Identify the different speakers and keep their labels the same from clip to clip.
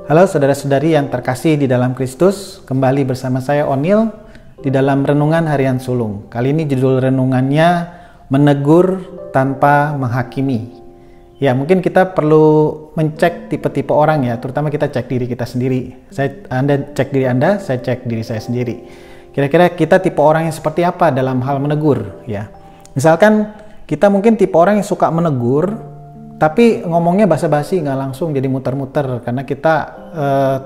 Speaker 1: Halo saudara-saudari yang terkasih di dalam Kristus, kembali bersama saya Onil di dalam Renungan Harian Sulung. Kali ini judul renungannya Menegur Tanpa Menghakimi. Ya, mungkin kita perlu mencek tipe-tipe orang ya, terutama kita cek diri kita sendiri. Anda cek diri Anda, saya cek diri saya sendiri. Kira-kira kita tipe orang yang seperti apa dalam hal menegur ya. Misalkan kita mungkin tipe orang yang suka menegur, tapi ngomongnya basa-basi, nggak langsung, jadi muter-muter karena kita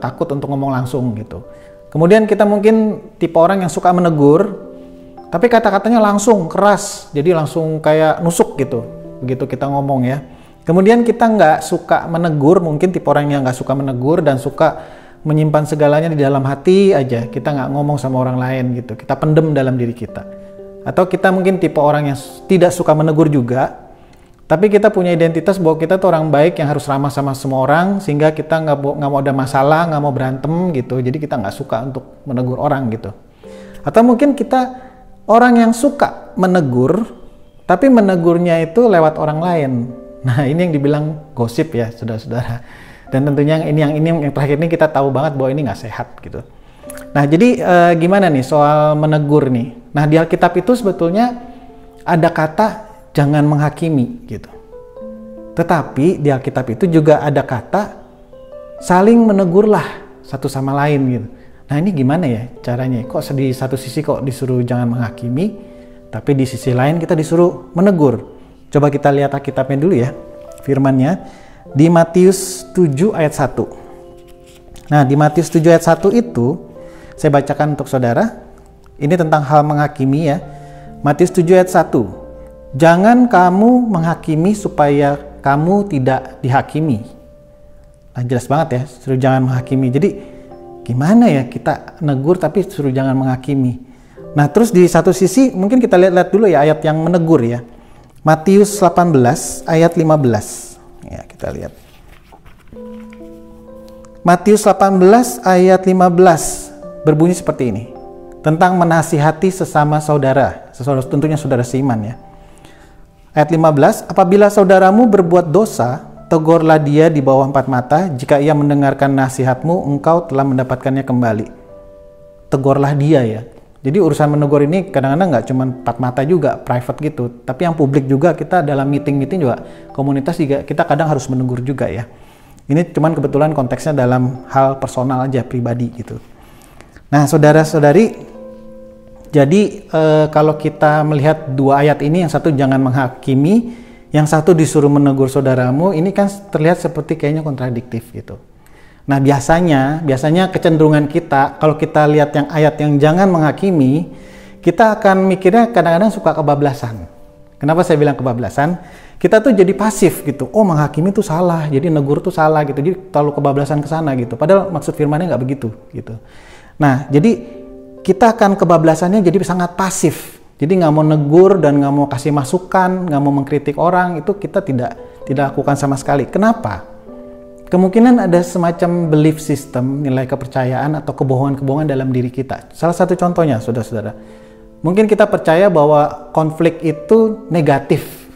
Speaker 1: takut untuk ngomong langsung gitu. Kemudian kita mungkin tipe orang yang suka menegur, tapi kata-katanya langsung keras, jadi langsung kayak nusuk gitu, begitu kita ngomong ya. Kemudian kita nggak suka menegur, mungkin tipe orang yang nggak suka menegur dan suka menyimpan segalanya di dalam hati aja. Kita nggak ngomong sama orang lain gitu, kita pendem dalam diri kita. Atau kita mungkin tipe orang yang tidak suka menegur juga, tapi kita punya identitas bahwa kita tuh orang baik yang harus ramah sama semua orang, sehingga kita nggak mau ada masalah, nggak mau berantem gitu. Jadi kita nggak suka untuk menegur orang gitu. Atau mungkin kita orang yang suka menegur, tapi menegurnya itu lewat orang lain. Nah ini yang dibilang gosip ya saudara-saudara. Dan tentunya yang terakhir ini kita tahu banget bahwa ini nggak sehat gitu. Nah jadi gimana nih soal menegur nih? Nah di Alkitab itu sebetulnya ada kata jangan menghakimi gitu. Tetapi di Alkitab itu juga ada kata saling menegurlah satu sama lain gitu. Nah ini gimana ya caranya? Kok di satu sisi kok disuruh jangan menghakimi, tapi di sisi lain kita disuruh menegur. Coba kita lihat Alkitabnya dulu ya, firmannya di Matius 7 ayat 1. Nah di Matius 7 ayat 1 itu saya bacakan untuk saudara. Ini tentang hal menghakimi ya. Matius 7 ayat 1. Jangan kamu menghakimi supaya kamu tidak dihakimi. Nah jelas banget ya, suruh jangan menghakimi. Jadi gimana ya kita negur tapi suruh jangan menghakimi. Nah terus di satu sisi mungkin kita lihat dulu ya ayat yang menegur ya. Matius 18 ayat 15. Ya kita lihat. Matius 18 ayat 15 berbunyi seperti ini. Tentang menasihati sesama saudara. Tentunya saudara seiman ya. Ayat 15, apabila saudaramu berbuat dosa, tegurlah dia di bawah 4 mata, jika ia mendengarkan nasihatmu, engkau telah mendapatkannya kembali. Tegurlah dia ya. Jadi urusan menegur ini kadang-kadang nggak cuma 4 mata juga, private gitu. Tapi yang publik juga, kita dalam meeting-meeting juga, komunitas juga, kita kadang harus menegur juga ya. Ini cuman kebetulan konteksnya dalam hal personal aja, pribadi gitu. Nah saudara-saudari, jadi kalau kita melihat dua ayat ini, yang satu jangan menghakimi, yang satu disuruh menegur saudaramu, ini kan terlihat seperti kayaknya kontradiktif gitu. Nah biasanya kecenderungan kita, kalau kita lihat yang ayat yang jangan menghakimi, kita akan mikirnya kadang-kadang suka kebablasan. Kenapa saya bilang kebablasan? Kita tuh jadi pasif gitu. Oh menghakimi itu salah, jadi negur itu salah gitu. Jadi terlalu kebablasan ke sana gitu. Padahal maksud firmannya nggak begitu gitu. Nah jadi kita akan kebablasannya jadi sangat pasif. Jadi nggak mau negur dan nggak mau kasih masukan, nggak mau mengkritik orang, itu kita tidak lakukan sama sekali. Kenapa? Kemungkinan ada semacam belief system, nilai kepercayaan atau kebohongan-kebohongan dalam diri kita. Salah satu contohnya, saudara-saudara. Mungkin kita percaya bahwa konflik itu negatif.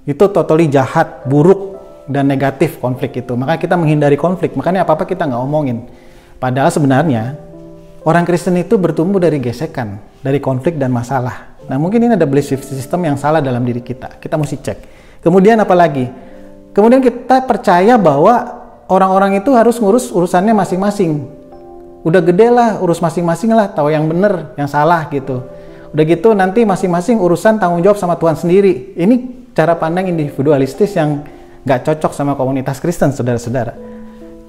Speaker 1: Itu totally jahat, buruk, dan negatif konflik itu. Maka kita menghindari konflik, makanya apa-apa kita nggak omongin. Padahal sebenarnya, orang Kristen itu bertumbuh dari gesekan, dari konflik dan masalah. Nah mungkin ini ada belief system yang salah dalam diri kita. Kita mesti cek. Kemudian apa lagi? Kemudian kita percaya bahwa orang-orang itu harus ngurus urusannya masing-masing. Udah gede lah, urus masing-masing lah, tahu yang benar, yang salah gitu. Udah gitu nanti masing-masing urusan tanggung jawab sama Tuhan sendiri. Ini cara pandang individualistis yang gak cocok sama komunitas Kristen, saudara-saudara.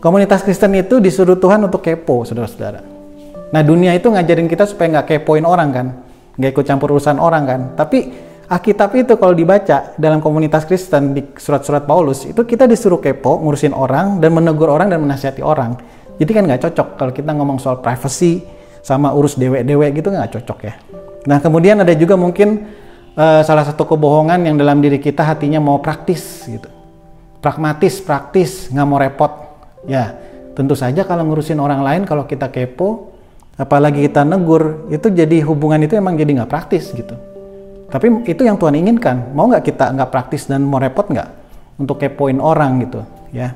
Speaker 1: Komunitas Kristen itu disuruh Tuhan untuk kepo, saudara-saudara. Nah dunia itu ngajarin kita supaya nggak kepoin orang kan, nggak ikut campur urusan orang kan. Tapi Alkitab itu kalau dibaca dalam komunitas Kristen di surat-surat Paulus itu kita disuruh kepo, ngurusin orang dan menegur orang dan menasihati orang. Jadi kan nggak cocok kalau kita ngomong soal privacy sama urus dewe-dewe gitu, nggak cocok ya. Nah kemudian ada juga mungkin salah satu kebohongan yang dalam diri kita hatinya mau praktis gitu, pragmatis, praktis, nggak mau repot. Ya tentu saja kalau ngurusin orang lain kalau kita kepo, apalagi kita negur, itu jadi hubungan itu emang jadi nggak praktis gitu. Tapi itu yang Tuhan inginkan. Mau nggak kita nggak praktis dan mau repot nggak untuk kepoin orang gitu ya.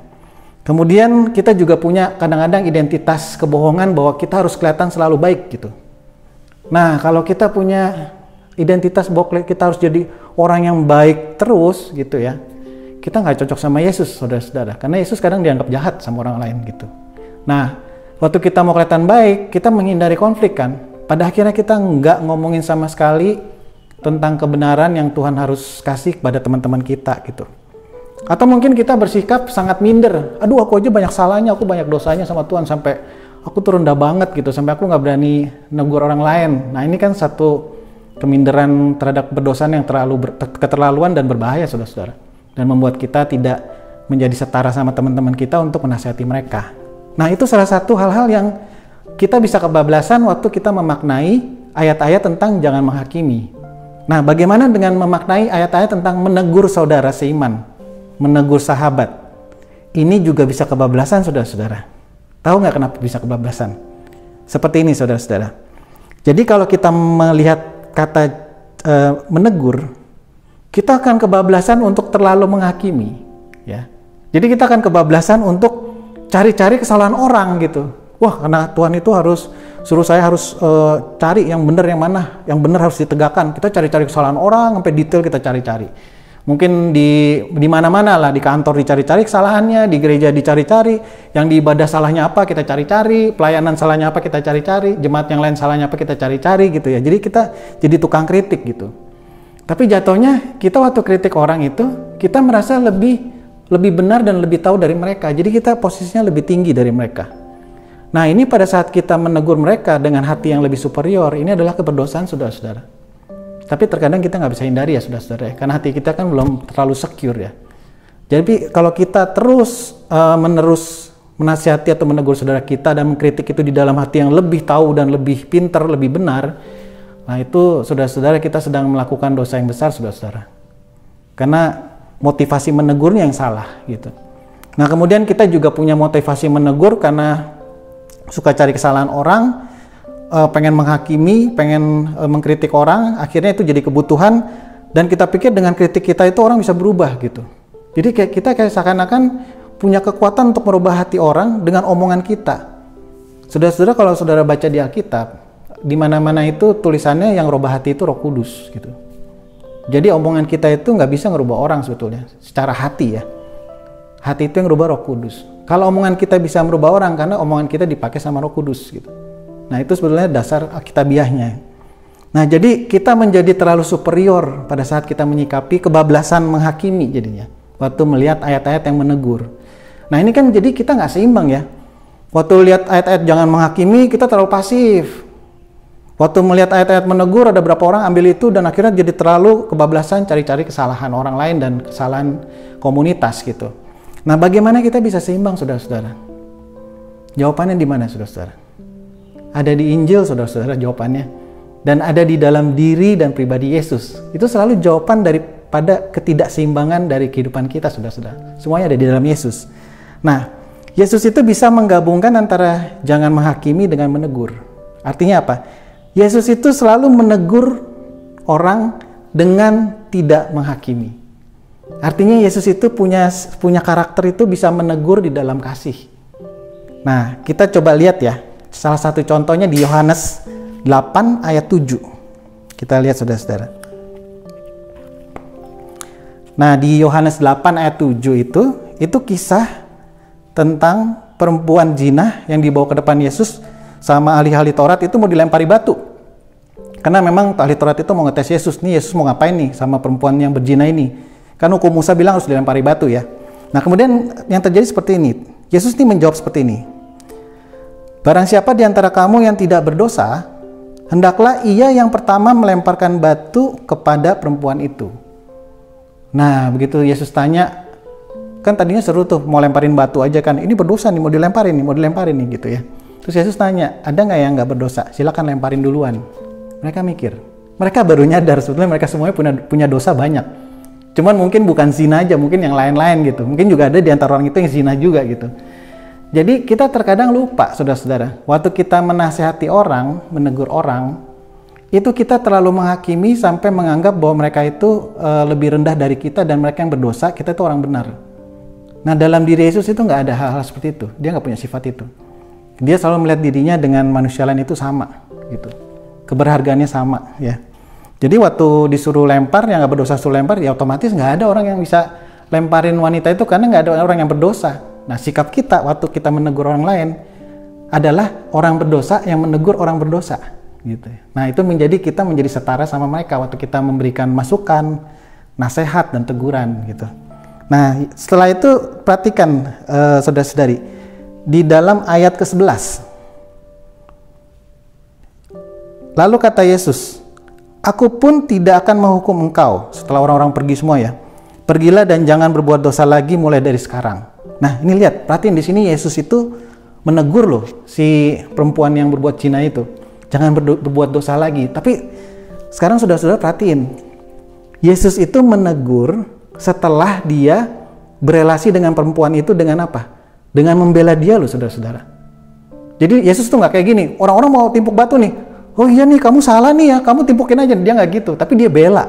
Speaker 1: Kemudian kita juga punya kadang-kadang identitas kebohongan bahwa kita harus kelihatan selalu baik gitu. Nah, kalau kita punya identitas bahwa kita harus jadi orang yang baik terus gitu ya, kita nggak cocok sama Yesus, saudara-saudara. Karena Yesus kadang dianggap jahat sama orang lain gitu. Nah, waktu kita mau kelihatan baik, kita menghindari konflik kan. Pada akhirnya kita nggak ngomongin sama sekali tentang kebenaran yang Tuhan harus kasih kepada teman-teman kita gitu. Atau mungkin kita bersikap sangat minder. Aduh, aku aja banyak salahnya, aku banyak dosanya sama Tuhan sampai aku tuh rendah banget gitu, sampai aku nggak berani negur orang lain. Nah, ini kan satu keminderan terhadap berdosaan yang keterlaluan dan berbahaya, saudara-saudara. Dan membuat kita tidak menjadi setara sama teman-teman kita untuk menasihati mereka. Nah, itu salah satu hal-hal yang kita bisa kebablasan waktu kita memaknai ayat-ayat tentang jangan menghakimi. Nah, bagaimana dengan memaknai ayat-ayat tentang menegur saudara seiman, menegur sahabat? Ini juga bisa kebablasan, saudara-saudara. Tahu nggak kenapa bisa kebablasan? Seperti ini, saudara-saudara. Jadi kalau kita melihat kata menegur, kita akan kebablasan untuk terlalu menghakimi, ya. Jadi kita akan kebablasan untuk cari-cari kesalahan orang gitu. Wah, karena Tuhan itu harus suruh saya harus cari yang benar, yang mana yang benar harus ditegakkan. Kita cari-cari kesalahan orang sampai detail kita cari-cari. Mungkin di mana-mana lah, di kantor dicari-cari kesalahannya, di gereja dicari-cari, yang di ibadah salahnya apa kita cari-cari, pelayanan salahnya apa kita cari-cari, jemaat yang lain salahnya apa kita cari-cari gitu ya. Jadi kita jadi tukang kritik gitu. Tapi jatuhnya kita waktu kritik orang itu, kita merasa lebih benar dan lebih tahu dari mereka. Jadi kita posisinya lebih tinggi dari mereka. Nah, ini pada saat kita menegur mereka dengan hati yang lebih superior, ini adalah keberdosaan, saudara-saudara. Tapi terkadang kita nggak bisa hindari ya, saudara-saudara, karena hati kita kan belum terlalu secure ya. Jadi kalau kita terus menerus menasihati atau menegur saudara kita dan mengkritik itu di dalam hati yang lebih tahu dan lebih pintar, lebih benar, nah itu saudara-saudara kita sedang melakukan dosa yang besar, saudara-saudara. Karena motivasi menegurnya yang salah gitu. Nah, kemudian kita juga punya motivasi menegur karena suka cari kesalahan orang, pengen menghakimi, pengen mengkritik orang, akhirnya itu jadi kebutuhan, dan kita pikir dengan kritik kita itu orang bisa berubah gitu. Jadi kita seakan-akan punya kekuatan untuk merubah hati orang dengan omongan kita. Saudara-saudara, kalau saudara baca di Alkitab, di mana-mana itu tulisannya yang merubah hati itu Roh Kudus gitu. Jadi omongan kita itu nggak bisa ngerubah orang sebetulnya, secara hati ya. Hati itu yang merubah Roh Kudus. Kalau omongan kita bisa merubah orang karena omongan kita dipakai sama Roh Kudus gitu. Nah, itu sebetulnya dasar alkitabiahnya. Nah, jadi kita menjadi terlalu superior pada saat kita menyikapi kebablasan menghakimi jadinya. Waktu melihat ayat-ayat yang menegur. Nah, ini kan jadi kita nggak seimbang ya. Waktu lihat ayat-ayat jangan menghakimi, kita terlalu pasif. Waktu melihat ayat-ayat menegur, ada berapa orang ambil itu dan akhirnya jadi terlalu kebablasan cari-cari kesalahan orang lain dan kesalahan komunitas gitu. Nah, bagaimana kita bisa seimbang, saudara-saudara? Jawabannya di mana, saudara-saudara? Ada di Injil, saudara-saudara, jawabannya. Dan ada di dalam diri dan pribadi Yesus. Itu selalu jawaban daripada ketidakseimbangan dari kehidupan kita, saudara-saudara. Semuanya ada di dalam Yesus. Nah, Yesus itu bisa menggabungkan antara jangan menghakimi dengan menegur. Artinya apa? Yesus itu selalu menegur orang dengan tidak menghakimi. Artinya Yesus itu punya karakter itu bisa menegur di dalam kasih. Nah, kita coba lihat ya. Salah satu contohnya di Yohanes 8 ayat 7. Kita lihat, saudara-saudara. Nah, di Yohanes 8 ayat 7 itu kisah tentang perempuan zina yang dibawa ke depan Yesus sama ahli-ahli Taurat itu mau dilempari batu. Karena memang ahli Taurat itu mau ngetes Yesus. Nih, Yesus mau ngapain nih sama perempuan yang berzina ini? Kan hukum Musa bilang harus dilempari batu ya. Nah, kemudian yang terjadi seperti ini. Yesus ini menjawab seperti ini. Barang siapa di antara kamu yang tidak berdosa, hendaklah ia yang pertama melemparkan batu kepada perempuan itu. Nah, begitu Yesus tanya, kan tadinya seru tuh mau lemparin batu aja kan, ini berdosa nih, mau dilemparin nih gitu ya. Terus Yesus tanya, ada nggak yang nggak berdosa? Silakan lemparin duluan. Mereka mikir, mereka baru nyadar sebetulnya mereka semuanya punya dosa banyak. Cuman mungkin bukan zina aja, mungkin yang lain-lain gitu. Mungkin juga ada di antara orang itu yang zina juga gitu. Jadi kita terkadang lupa, saudara-saudara, waktu kita menasihati orang, menegur orang, itu kita terlalu menghakimi sampai menganggap bahwa mereka itu lebih rendah dari kita dan mereka yang berdosa, kita itu orang benar. Nah, dalam diri Yesus itu nggak ada hal-hal seperti itu. Dia nggak punya sifat itu. Dia selalu melihat dirinya dengan manusia lain itu sama, gitu. Keberhargaannya sama, ya. Jadi waktu disuruh lempar, yang nggak berdosa suruh lempar, ya otomatis nggak ada orang yang bisa lemparin wanita itu karena nggak ada orang yang berdosa. Nah, sikap kita waktu kita menegur orang lain adalah orang berdosa yang menegur orang berdosa, gitu. Nah, itu kita menjadi setara sama mereka waktu kita memberikan masukan, nasihat dan teguran, gitu. Nah, setelah itu perhatikan saudara-saudari di dalam ayat ke-11. Lalu kata Yesus, "Aku pun tidak akan menghukum engkau." Setelah orang-orang pergi semua ya. "Pergilah dan jangan berbuat dosa lagi mulai dari sekarang." Nah, ini lihat, perhatiin di sini Yesus itu menegur loh si perempuan yang berbuat zina itu. Jangan berbuat dosa lagi. Tapi sekarang saudara-saudara perhatiin. Yesus itu menegur setelah dia berelasi dengan perempuan itu dengan apa? Dengan membela dia loh saudara-saudara. Jadi Yesus tuh nggak kayak gini. Orang-orang mau timpuk batu nih. "Oh iya nih, kamu salah nih ya, kamu timpukin aja." Dia nggak gitu. Tapi dia bela.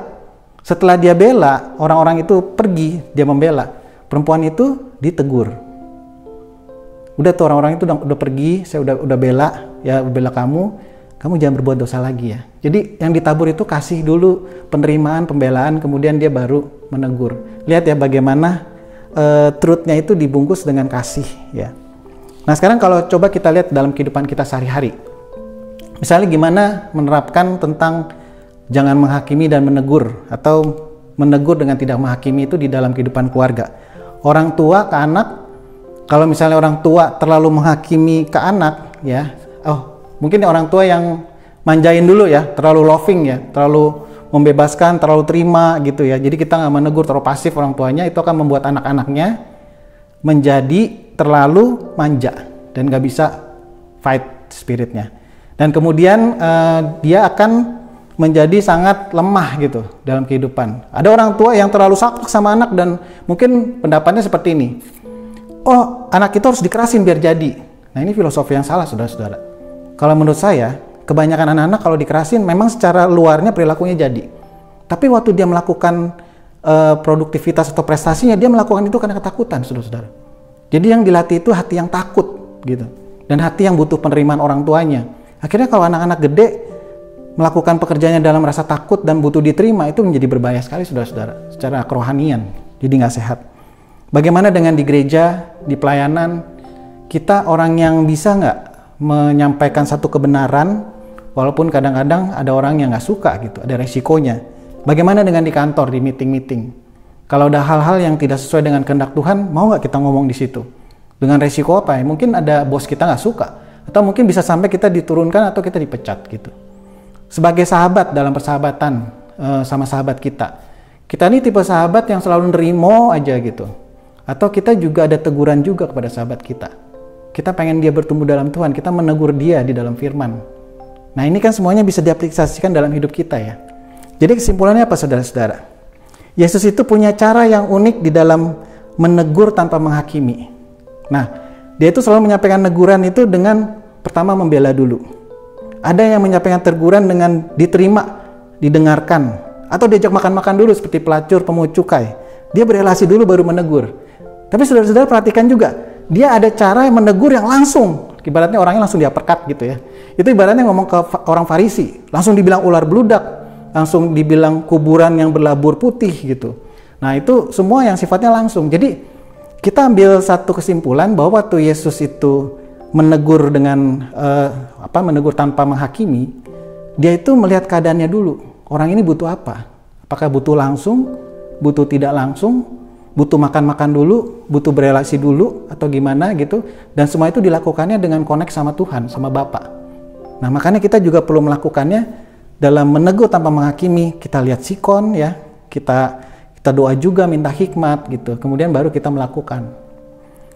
Speaker 1: Setelah dia bela, orang-orang itu pergi, dia membela. Perempuan itu ditegur. Udah tuh orang-orang itu udah pergi, saya udah bela, ya bela kamu jangan berbuat dosa lagi ya. Jadi yang ditabur itu kasih dulu, penerimaan, pembelaan, kemudian dia baru menegur. Lihat ya bagaimana truth-nya itu dibungkus dengan kasih ya. Nah, sekarang kalau coba kita lihat dalam kehidupan kita sehari-hari. Misalnya gimana menerapkan tentang jangan menghakimi dan menegur, atau menegur dengan tidak menghakimi itu di dalam kehidupan keluarga. Orang tua ke anak, kalau misalnya orang tua terlalu menghakimi ke anak ya, mungkin orang tua yang manjain dulu ya, terlalu loving ya, terlalu membebaskan, terlalu terima gitu ya. Jadi kita nggak menegur, terlalu pasif orang tuanya, itu akan membuat anak-anaknya menjadi terlalu manja dan nggak bisa fight spiritnya. Dan kemudian dia akan menjadi sangat lemah gitu dalam kehidupan. Ada orang tua yang terlalu saklek sama anak dan mungkin pendapatnya seperti ini. "Oh, anak kita harus dikerasin biar jadi." Nah, ini filosofi yang salah saudara-saudara. Kalau menurut saya, kebanyakan anak-anak kalau dikerasin memang secara luarnya perilakunya jadi. Tapi waktu dia melakukan produktivitas atau prestasinya, dia melakukan itu karena ketakutan saudara-saudara. Jadi yang dilatih itu hati yang takut gitu. Dan hati yang butuh penerimaan orang tuanya. Akhirnya kalau anak-anak gede melakukan pekerjaannya dalam rasa takut dan butuh diterima, itu menjadi berbahaya sekali saudara-saudara, secara kerohanian, jadi nggak sehat. Bagaimana dengan di gereja, di pelayanan, kita orang yang bisa nggak menyampaikan satu kebenaran, walaupun kadang-kadang ada orang yang nggak suka gitu, ada resikonya. Bagaimana dengan di kantor, di meeting-meeting? Kalau ada hal-hal yang tidak sesuai dengan kehendak Tuhan, mau nggak kita ngomong di situ? Dengan resiko apa ya? Mungkin ada bos kita nggak suka, atau mungkin bisa sampai kita diturunkan atau kita dipecat gitu. Sebagai sahabat dalam persahabatan sama sahabat kita ini tipe sahabat yang selalu nerimo aja gitu, atau kita juga ada teguran juga kepada sahabat kita. Kita pengen dia bertumbuh dalam Tuhan, kita menegur dia di dalam firman. Nah, ini kan semuanya bisa diaplikasikan dalam hidup kita ya. Jadi kesimpulannya apa saudara-saudara? Yesus itu punya cara yang unik di dalam menegur tanpa menghakimi. Nah, dia itu selalu menyampaikan neguran itu dengan pertama membela dulu. Ada yang menyampaikan teguran dengan diterima, didengarkan, atau diajak makan-makan dulu seperti pelacur, pemungut cukai. Dia berelasi dulu baru menegur. Tapi saudara-saudara perhatikan juga, dia ada cara yang menegur yang langsung. Ibaratnya orangnya langsung diaperkat gitu ya. Itu ibaratnya ngomong ke orang Farisi, langsung dibilang ular beludak, langsung dibilang kuburan yang berlabur putih gitu. Nah, itu semua yang sifatnya langsung. Jadi kita ambil satu kesimpulan bahwa waktu Yesus itu menegur dengan menegur tanpa menghakimi, dia itu melihat keadaannya dulu. Orang ini butuh apa? Apakah butuh langsung, butuh tidak langsung, butuh makan-makan dulu, butuh berelasi dulu, atau gimana gitu. Dan semua itu dilakukannya dengan connect sama Tuhan, sama Bapa. Nah, makanya kita juga perlu melakukannya dalam menegur tanpa menghakimi. Kita lihat sikon ya, kita doa juga minta hikmat gitu. Kemudian baru kita melakukan.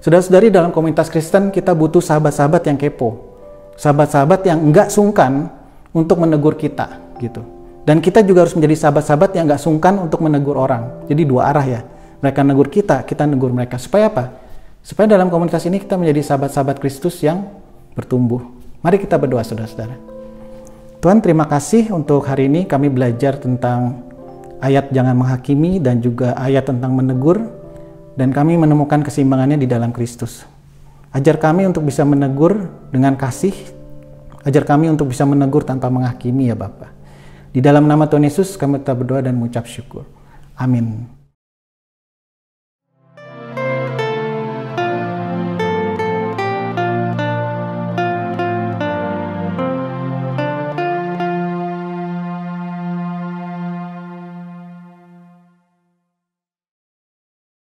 Speaker 1: Saudara-saudari, dalam komunitas Kristen kita butuh sahabat-sahabat yang kepo. Sahabat-sahabat yang enggak sungkan untuk menegur kita gitu. Dan kita juga harus menjadi sahabat-sahabat yang enggak sungkan untuk menegur orang. Jadi dua arah ya. Mereka negur kita negur mereka. Supaya apa? Supaya dalam komunitas ini kita menjadi sahabat-sahabat Kristus yang bertumbuh. Mari kita berdoa saudara-saudara. Tuhan, terima kasih untuk hari ini kami belajar tentang ayat jangan menghakimi dan juga ayat tentang menegur. dan kami menemukan keseimbangannya di dalam Kristus. Ajar kami untuk bisa menegur dengan kasih, ajar kami untuk bisa menegur tanpa menghakimi ya Bapa. Di dalam nama Tuhan Yesus kami tetap berdoa dan mengucap syukur. Amin.